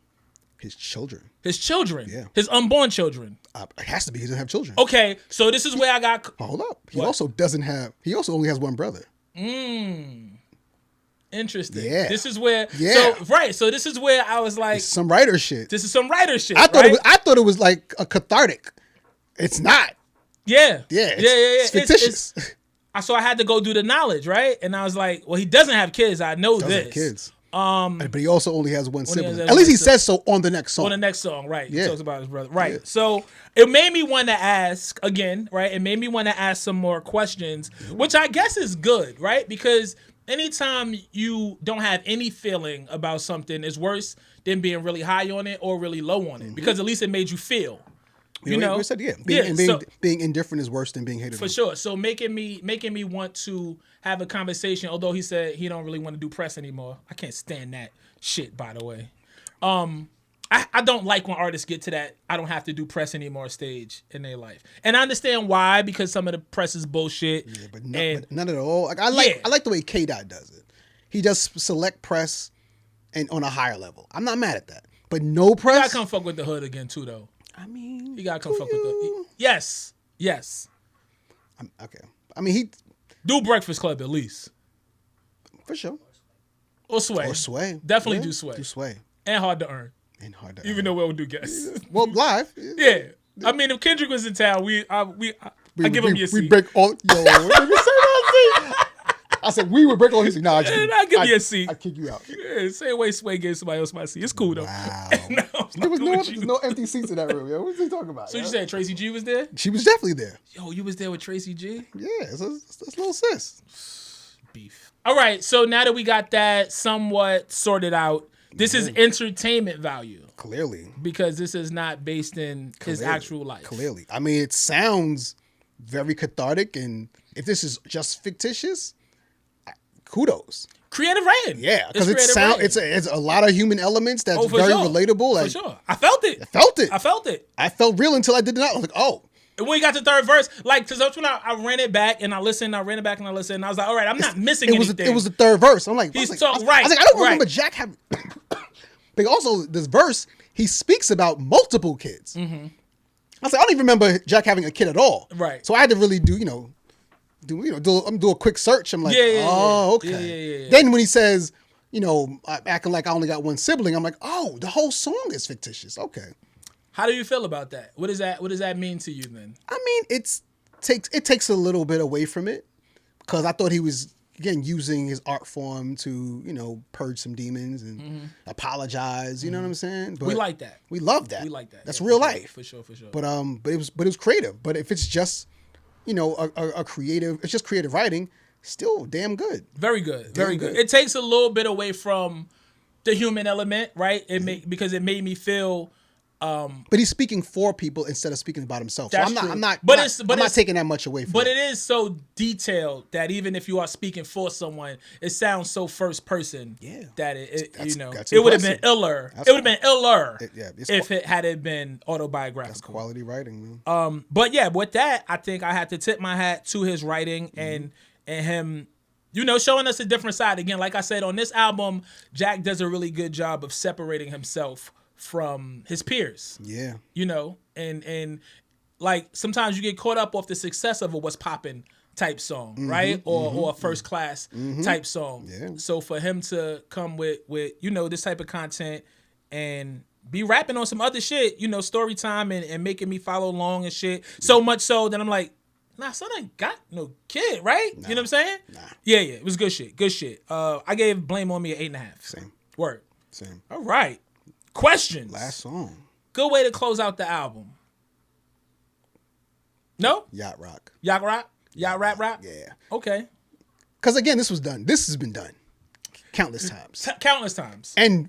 His children. His children. Yeah. His unborn children. It has to be. He doesn't have children. Okay, so this is where I got. Hold up. He What? also doesn't have. He also only has one brother. Interesting. Yeah. This is where. Yeah. So right. So this is where I was like, Some writer shit. this is some writer shit. I thought right? I thought it was like a cathartic. It's not. Yeah. Yeah. It's fictitious. So I had to go do the knowledge, right? And I was like, well, he doesn't have kids. I know Doesn't this. have kids. But he also only has one sibling. has At one least he sibling. says so on the next song. On the next song, right? Yeah. He talks about his brother, right? Yeah. So it made me want to ask again, right? It made me want to ask some more questions, which I guess is good, right? Because anytime you don't have any feeling about something is worse than being really high on it or really low on it, because at least it made you feel. You know, we said, being indifferent is worse than being hated. For sure. So making me want to have a conversation. Although he said he don't really want to do press anymore. I can't stand that shit. By the way, I don't like when artists get to that I don't have to do press anymore stage in their life, and I understand why, because some of the press is bullshit. Yeah, but none at all. Like I like the way K Dot does it. He does select press and on a higher level. I'm not mad at that. But no You press. gotta come fuck with the hood again too, though. I mean, You gotta come fuck with the yes. Okay. I mean, he Do Breakfast Club at least, for sure. or Sway. Or Sway. Definitely Yeah, do Sway. Do Sway. And Hard to Earn. And hard to Even though we'll do guests. well, live. Yeah. I mean, if Kendrick was in town, I give him your seat. We break all. Yo, let me say that. I said we would break all his seat. Nah, I give you a seat. I kick you out. Yeah, same way Sway gave somebody else my seat. It's cool though. Wow. No, I'm There was fucking with you. no empty seats in that room. Yo, what's he talking about? So yo? you said Tracy G was there? She was definitely there. Yo, you was there with Tracy G? Yeah, it's a little sis. Beef. All right, so now that we got that somewhat sorted out, this is entertainment value. Clearly. Because this is not based in his actual life. Clearly. I mean, it sounds very cathartic, and if this is just fictitious, kudos. Creative writing. Yeah, because it's a lot of human elements that's very relatable. Like, for sure. I felt it. I felt it. I felt real until I did it out. I was like, oh. And when you got to the third verse, like, because that's when I ran it back and I listened, I ran it back and I listened, and I was like, all right, I'm not missing anything. It was the third verse. I'm like, I was like, I don't remember Jack having. But also, this verse, he speaks about multiple kids. Mm-hmm. I was like, I don't even remember Jack having a kid at all. Right. So I had to really do a quick search. I'm like, okay. Yeah. Then when he says, acting like I only got one sibling, I'm like, oh, the whole song is fictitious. Okay. How do you feel about that? What does that mean to you then? I mean, it takes a little bit away from it, because I thought he was, again, using his art form to, purge some demons and apologize. You know what I'm saying? But we like that. We love that. We like that. That's real life. For sure. But it was creative. But if it's just, a creative, it's just creative writing, still damn good. Very good. Very good. It takes a little bit away from the human element, right? Because it made me feel. But he's speaking for people instead of speaking about himself. So I'm not taking that much away from it. But it is so detailed that even if you are speaking for someone, it sounds so first person. Yeah. That that's it would have been impressive. iller. It would have been iller if it had been autobiographical. That's quality writing, man. But yeah, with that, I think I had to tip my hat to his writing and him, showing us a different side. Again, like I said, on this album, Jack does a really good job of separating himself from his peers. Yeah. And like sometimes you get caught up off the success of a What's Poppin' type song, right? Or a First Class type song. Yeah. So for him to come with this type of content and be rapping on some other shit, story time and making me follow along and shit. So much so that I'm like, nah, son ain't got no kid, right? Nah. You know what I'm saying? Nah. Yeah, it was good shit. I gave Blame on Me an 8.5. Same. Word. Same. All right. Questions. Last song. Good way to close out the album. No? Yacht Rock. Yacht Rock? Yacht Rap Rap? Yeah. Okay. Because again, this was done. This has been done countless times. Countless times. And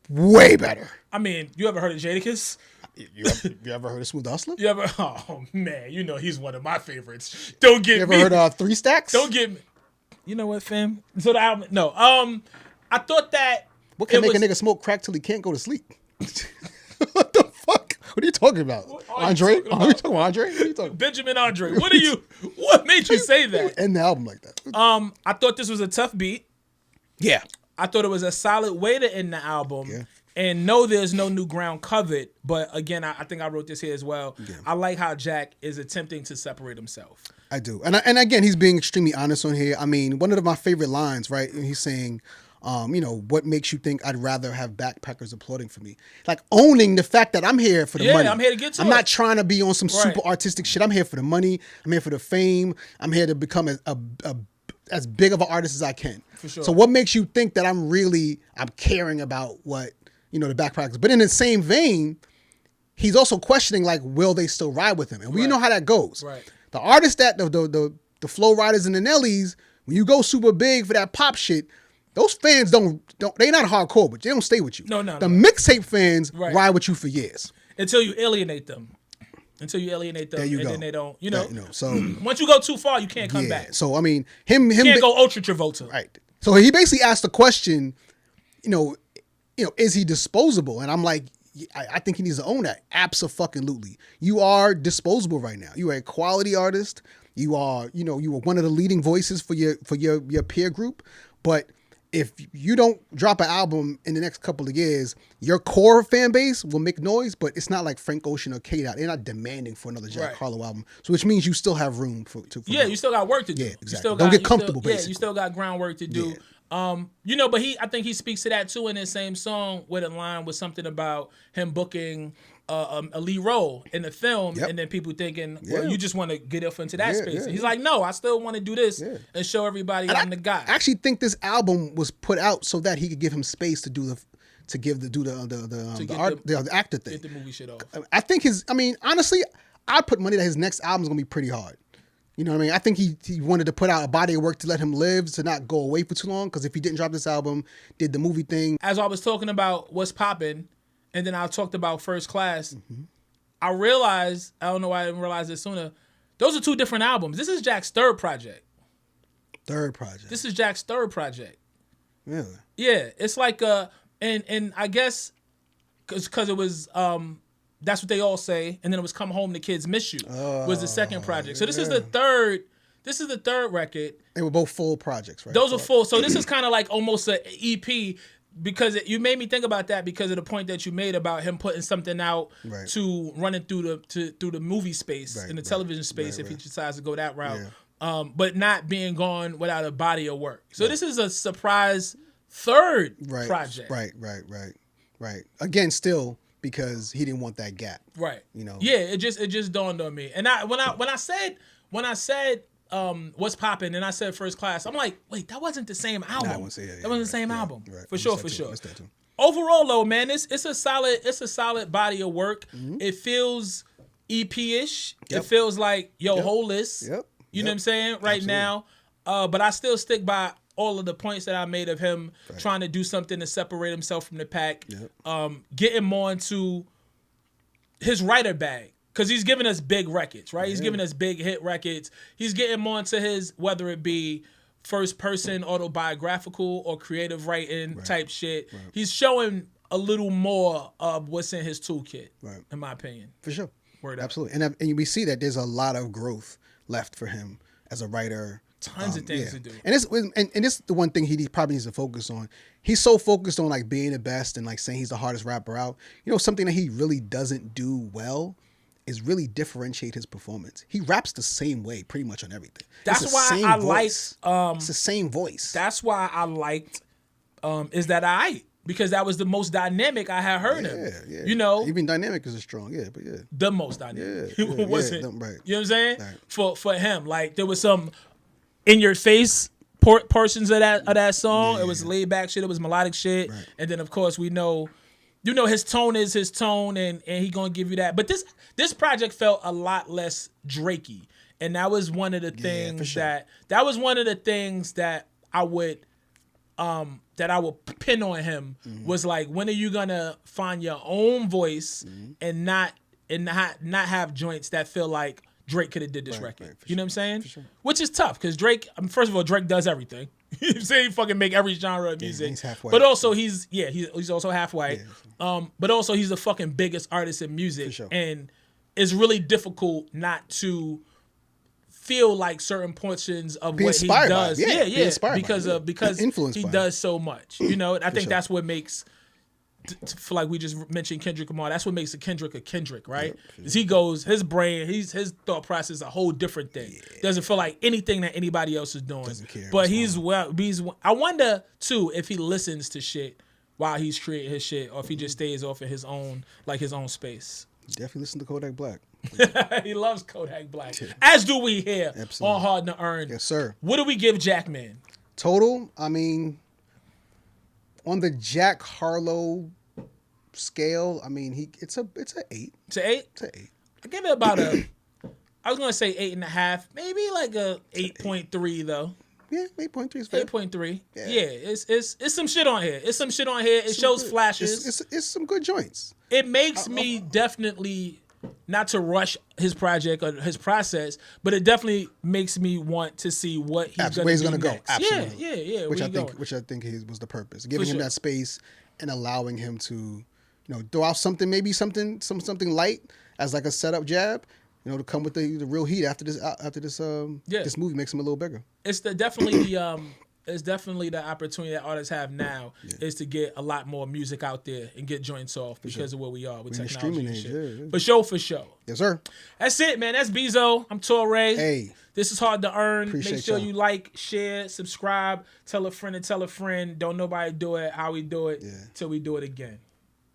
way better. I mean, you ever heard of Jadakiss? You ever heard of Smooth Hustler? You ever? Oh man, he's one of my favorites. Don't get me. You ever heard of Three Stacks? Don't get me. You know what, fam? So the album. No. I thought that. What can make a nigga smoke crack till he can't go to sleep? What the fuck? What are you talking about? Andre? Are you talking about Andre? What are you talking about? Benjamin Andre. What made you say that? End the album like that. I thought this was a tough beat. Yeah. I thought it was a solid way to end the album. Yeah. And no, there's no new ground covered. But again, I think I wrote this here as well. Yeah. I like how Jack is attempting to separate himself. I do. And again, he's being extremely honest on here. I mean, one of my favorite lines, right? He's saying, what makes you think I'd rather have backpackers applauding for me? Like owning the fact that I'm here for the money. Yeah, I'm here to get to it. I'm not trying to be on some super artistic shit. I'm here for the money. I'm here for the fame. I'm here to become as big of an artist as I can. For sure. So what makes you think that I'm caring about what, the backpackers? But in the same vein, he's also questioning, like, will they still ride with him? And we know how that goes. Right. The artists that the Flow Riders and the Nellies, when you go super big for that pop shit, those fans don't they not hardcore, but they don't stay with you. No. The mixtape fans ride with you for years. Until you alienate them. There you go. Then they don't, So once you go too far, you can't come back. So I mean, him can't go Ultra Travolta. Right. So he basically asked the question, is he disposable? And I'm like, I think he needs to own that. Abso-fucking-lutely. You are disposable right now. You are a quality artist. You are, you were one of the leading voices for your peer group. But if you don't drop an album in the next couple of years, your core fan base will make noise, but it's not like Frank Ocean or K-Dot. They're not demanding for another Jack Harlow album. So which means you still have room for you still got work to do. Yeah, exactly. Don't get comfortable, basically. You still got groundwork to do. Yeah. But I think he speaks to that too in his same song with a line with something about him booking a lead role in the film, and then people thinking, well, you just want to get up into that space. And he's like, no, I still want to do this and show everybody I'm the guy. I actually think this album was put out so that he could give him space to do the actor thing. Get the movie shit off. I think honestly, I'd put money that his next album's gonna be pretty hard. You know what I mean? I think he wanted to put out a body of work to let him live, to not go away for too long. Because if he didn't drop this album, did the movie thing. As I was talking about What's Poppin', and then I talked about First Class, I realized, I don't know why I didn't realize this sooner, those are two different albums. This is Jack's third project. This is Jack's third project. Really? Yeah. It's like, and I guess, because it was... that's what they all say, and then it was "Come Home, the Kids Miss You" was the second project. So this is the third. This is the third record. They were both full projects, right? Those are full. So this is kind of like almost an EP because you made me think about that because of the point that you made about him putting something out to running through the movie space and the television space if he decides to go that route, but not being gone without a body of work. So this is a surprise third project. Right. Again, still. Because he didn't want that gap, right? Yeah, it just dawned on me. And when I said What's Poppin', and I said First Class, I'm like, wait, that wasn't the same album. That wasn't the same album, right. For sure. Overall, though, man, it's a solid body of work. Mm-hmm. It feels EP-ish. It feels like whole list. You know what I'm saying right now. But I still stick by all of the points that I made of him trying to do something to separate himself from the pack, getting more into his writer bag. Because he's giving us big records, right? He's giving us big hit records. He's getting more into his, whether it be first-person autobiographical or creative writing type shit. Right. He's showing a little more of what's in his toolkit, in my opinion. For sure. Word up. Absolutely. And we see that there's a lot of growth left for him as a writer. Tons of things to do. And it's the one thing he probably needs to focus on. He's so focused on like being the best and like saying he's the hardest rapper out. Something that he really doesn't do well is really differentiate his performance. He raps the same way pretty much on everything. That's why I liked it's the same voice. That's why I liked Is That I? Because that was the most dynamic I had heard him. Yeah. Even dynamic is a strong, but the most dynamic. It wasn't. Right. You know what I'm saying? Right. For him, like there was some in your face portions of that song. It was laid back shit. It was melodic shit. Right. And then of course we know, his tone is his tone, and he gonna give you that. But this project felt a lot less Drakey, and that was one of the things that was one of the things that I would pin on him was like, when are you gonna find your own voice and not have joints that feel like Drake could have did this record. You know what I'm saying? For sure. Which is tough because Drake, first of all, Drake does everything. You know what I'm saying? He fucking make every genre of music. He's half white. But also he's also half white. But also he's the fucking biggest artist in music. For sure. And it's really difficult not to feel like certain portions of Be what he inspired by does. it. Yeah, be inspired by because it. of because Influenced he by it. does so much. You know, I think sure. that's what makes. For like we just mentioned Kendrick Lamar, that's what makes a Kendrick, right? Is he goes, his brain, his thought process is a whole different thing. Doesn't feel like anything that anybody else is doing. Doesn't care But what's I wonder too if he listens to shit while he's creating his shit, or if he just stays off in his own space. Definitely listen to Kodak Black. He loves Kodak Black, as do we here Absolutely. on Hard to Earn. Yes, sir. What do we give Jackman? Total, I mean, on the Jack Harlow scale, I mean, it's a 8. It's an 8? It's a 8. I give it about I was gonna say 8.5, maybe like a 8.3 though. Yeah, 8.3 is fair. 8.3. Yeah. It's some shit on here. It's some shit on here. It shows good- flashes. It's some good joints. It makes me definitely not to rush his project or his process, but it definitely makes me want to see what he's Where he's gonna gonna do go. next. Absolutely. Yeah. Which where I you think, going? which I think was the purpose, giving him sure. that space and allowing him to, throw out something, maybe something light as like a setup jab, to come with the real heat after this this movie makes him a little bigger. It's definitely the opportunity that artists have now is to get a lot more music out there and get joints off because of where we are with We're in the technology streaming and age, shit. yeah. For sure. Yes, sir. That's it, man. That's Bezo. I'm Torae. Hey. This is Hard to Earn. Appreciate Make sure y'all. you like, share, subscribe, tell a friend and tell a friend. Don't nobody do it how we do it till we do it again.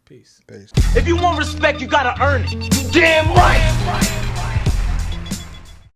Peace. Peace. If you want respect, you gotta earn it. You damn right.